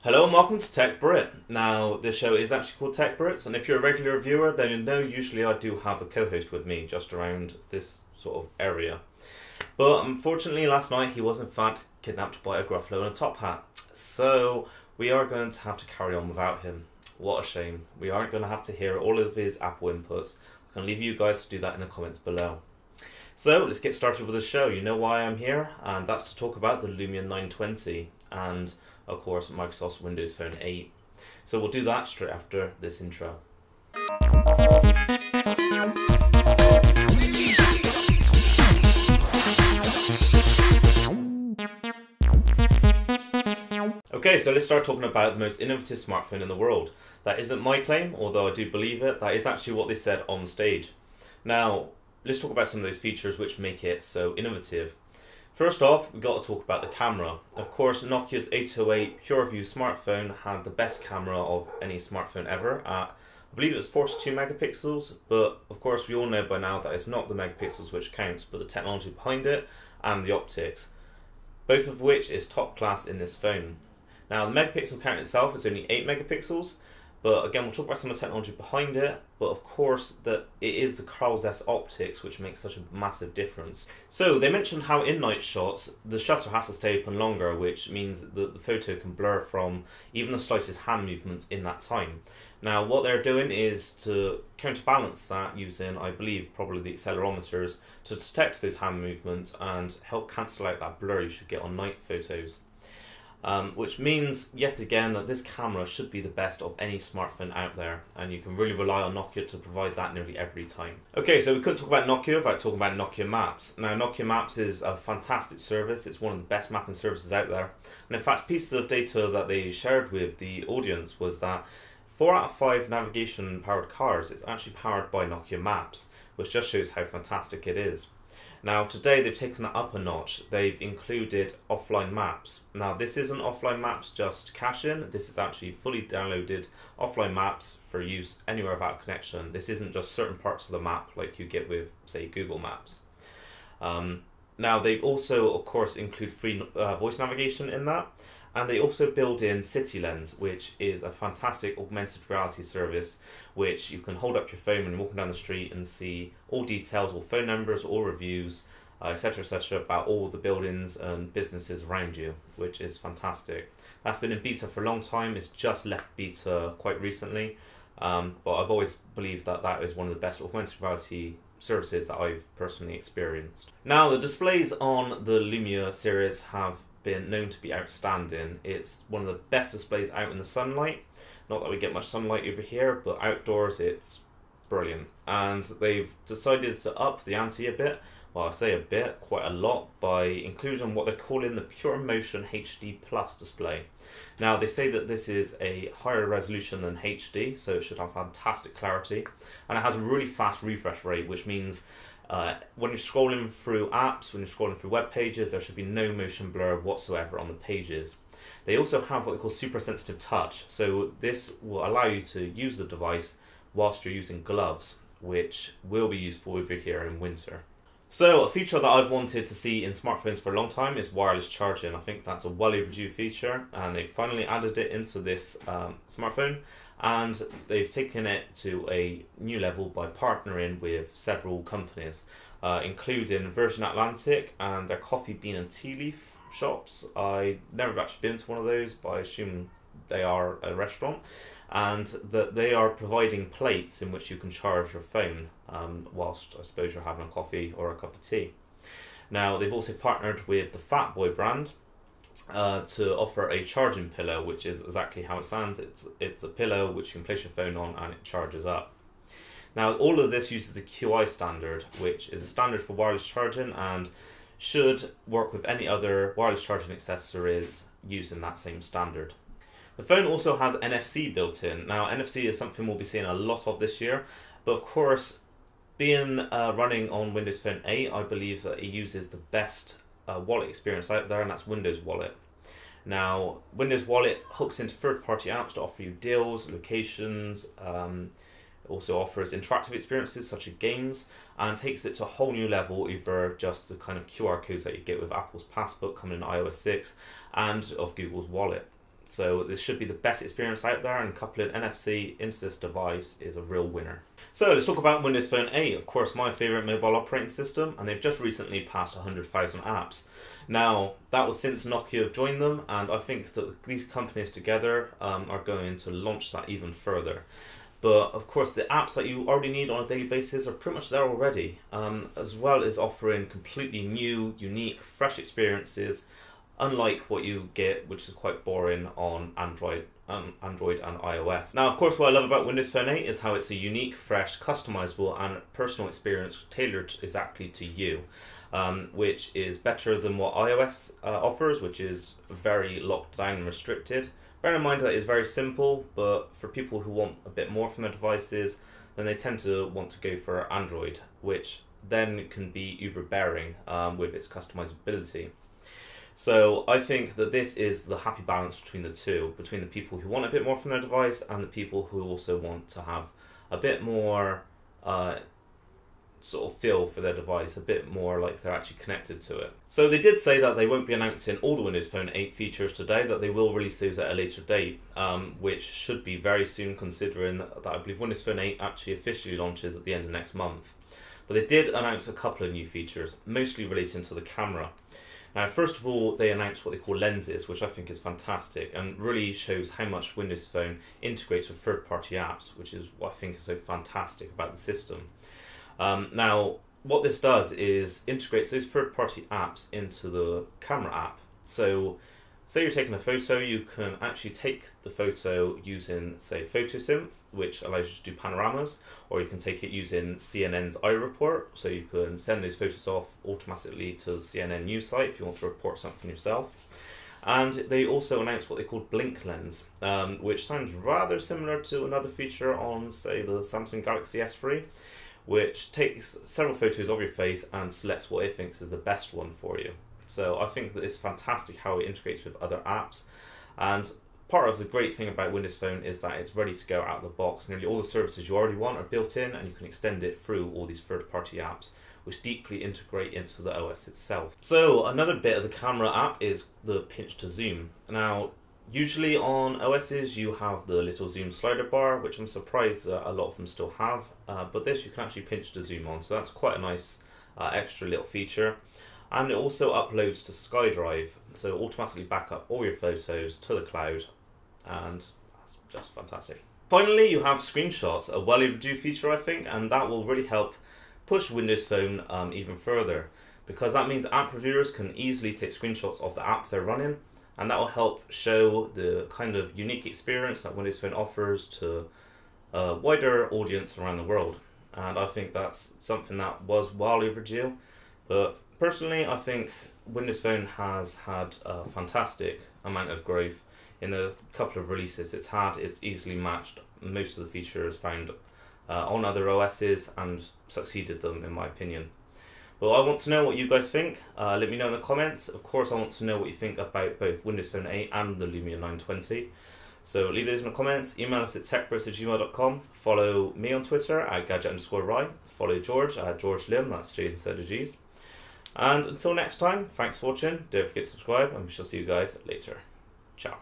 Hello and welcome to Tech Brit. Now, this show is actually called Tech Brits, and if you're a regular viewer, then you know usually I do have a co-host with me just around this sort of area. But unfortunately, last night he was in fact kidnapped by a Gruffalo in a top hat. So we are going to have to carry on without him. What a shame. We aren't going to have to hear all of his Apple inputs. I can leave you guys to do that in the comments below. So let's get started with the show. You know why I'm here, and that's to talk about the Lumia 920 and of course Microsoft's Windows Phone 8. So we'll do that straight after this intro. Okay, so let's start talking about the most innovative smartphone in the world. That isn't my claim, although I do believe it. That is actually what they said on stage. Now, let's talk about some of those features which make it so innovative. First off, we've got to talk about the camera. Of course, Nokia's 808 PureView smartphone had the best camera of any smartphone ever at, I believe it was 42 megapixels, but of course we all know by now that it's not the megapixels which counts, but the technology behind it and the optics, both of which is top class in this phone. Now, the megapixel count itself is only 8 megapixels, but again, we'll talk about some of the technology behind it, but of course that it is the Carl Zeiss optics which makes such a massive difference. So they mentioned how in night shots, the shutter has to stay open longer, which means that the photo can blur from even the slightest hand movements in that time. Now, what they're doing is to counterbalance that using, I believe, probably the accelerometers to detect those hand movements and help cancel out that blur you should get on night photos. Which means, yet again, that this camera should be the best of any smartphone out there, and you can really rely on Nokia to provide that nearly every time. Okay, so we couldn't talk about Nokia without talking about Nokia Maps. Now, Nokia Maps is a fantastic service. It's one of the best mapping services out there. And in fact, pieces of data that they shared with the audience was that 4 out of 5 navigation-powered cars is actually powered by Nokia Maps, which just shows how fantastic it is. Now today they've taken that up a notch. They've included offline maps. Now this isn't offline maps just cache-in. This is actually fully downloaded offline maps for use anywhere without connection. This isn't just certain parts of the map like you get with, say, Google Maps. Now they also, of course, include free voice navigation in that. And they also build in CityLens, which is a fantastic augmented reality service which you can hold up your phone when you're walking down the street and see all details, all phone numbers, all reviews, etc., about all the buildings and businesses around you, which is fantastic. That's been in beta for a long time. It's just left beta quite recently, but I've always believed that that is one of the best augmented reality services that I've personally experienced. Now, the displays on the Lumia series have been known to be outstanding. It's one of the best displays out in the sunlight. Not that we get much sunlight over here, but outdoors it's brilliant. And they've decided to up the ante a bit, well, I say a bit, quite a lot, by including what they're calling the Pure Motion HD Plus display. Now, they say that this is a higher resolution than HD, so it should have fantastic clarity, and it has a really fast refresh rate, which means when you're scrolling through apps, when you're scrolling through web pages, there should be no motion blur whatsoever on the pages. They also have what they call super sensitive touch, so this will allow you to use the device whilst you're using gloves, which will be useful over here in winter. So a feature that I've wanted to see in smartphones for a long time is wireless charging. I think that's a well overdue feature, and they finally added it into this smartphone. And they've taken it to a new level by partnering with several companies, including Virgin Atlantic and their coffee bean and tea leaf shops. I've never actually been to one of those, but I assume they are a restaurant, and that they are providing plates in which you can charge your phone whilst I suppose you're having a coffee or a cup of tea. Now, they've also partnered with the Fatboy brand to offer a charging pillow, which is exactly how it sounds. It's a pillow which you can place your phone on and it charges up. Now, all of this uses the QI standard, which is a standard for wireless charging and should work with any other wireless charging accessories using that same standard. The phone also has NFC built in. Now, NFC is something we'll be seeing a lot of this year, but of course, being running on Windows Phone 8, I believe that it uses the best wallet experience out there, and that's Windows Wallet. Now, Windows Wallet hooks into third-party apps to offer you deals, locations, it also offers interactive experiences such as games, and takes it to a whole new level over just the kind of QR codes that you get with Apple's Passbook coming in iOS 6 and of Google's Wallet. So this should be the best experience out there, and coupling NFC into this device is a real winner. So let's talk about Windows Phone 8, of course my favourite mobile operating system, and they've just recently passed 100,000 apps. Now, that was since Nokia have joined them, and I think that these companies together are going to launch that even further. But of course the apps that you already need on a daily basis are pretty much there already, as well as offering completely new, unique, fresh experiences, unlike what you get, which is quite boring on Android and iOS. Now, of course, what I love about Windows Phone 8 is how it's a unique, fresh, customizable and personal experience tailored exactly to you, which is better than what iOS offers, which is very locked down and restricted. Bear in mind that it's very simple, but for people who want a bit more from their devices, then they tend to want to go for Android, which then can be overbearing with its customizability. So I think that this is the happy balance between the two, between the people who want a bit more from their device and the people who also want to have a bit more sort of feel for their device, a bit more like they're actually connected to it. So they did say that they won't be announcing all the Windows Phone 8 features today, that they will release those at a later date, which should be very soon, considering that I believe Windows Phone 8 actually officially launches at the end of next month. But they did announce a couple of new features, mostly relating to the camera. First of all, they announced what they call lenses, which I think is fantastic and really shows how much Windows Phone integrates with third-party apps, which is what I think is so fantastic about the system. Now, what this does is integrates those third-party apps into the camera app. So, say you're taking a photo, you can actually take the photo using, say, PhotoSynth, which allows you to do panoramas, or you can take it using CNN's iReport, so you can send those photos off automatically to the CNN news site if you want to report something yourself. And they also announced what they call Blink Lens, which sounds rather similar to another feature on, say, the Samsung Galaxy S3, which takes several photos of your face and selects what it thinks is the best one for you. So I think that it's fantastic how it integrates with other apps, and part of the great thing about Windows Phone is that it's ready to go out of the box. Nearly all the services you already want are built in, and you can extend it through all these third-party apps, which deeply integrate into the OS itself. So another bit of the camera app is the pinch to zoom. Now, usually on OSs you have the little zoom slider bar, which I'm surprised a lot of them still have, but this you can actually pinch to zoom on, so that's quite a nice extra little feature. And it also uploads to SkyDrive, so automatically back up all your photos to the cloud, and that's just fantastic. Finally, you have screenshots, a well overdue feature I think, and that will really help push Windows Phone even further, because that means app reviewers can easily take screenshots of the app they're running, and that will help show the kind of unique experience that Windows Phone offers to a wider audience around the world. And I think that's something that was well overdue, but personally, I think Windows Phone has had a fantastic amount of growth. In the couple of releases it's had, it's easily matched most of the features found on other OSs and succeeded them, in my opinion. Well, I want to know what you guys think. Let me know in the comments. Of course, I want to know what you think about both Windows Phone 8 and the Lumia 920. So leave those in the comments. Email us at techbros@gmail.com. Follow me on Twitter at gadget_ry. Follow George at George Lim, that's J's instead of G's. And until next time, thanks for watching. Don't forget to subscribe, and we shall see you guys later. Ciao.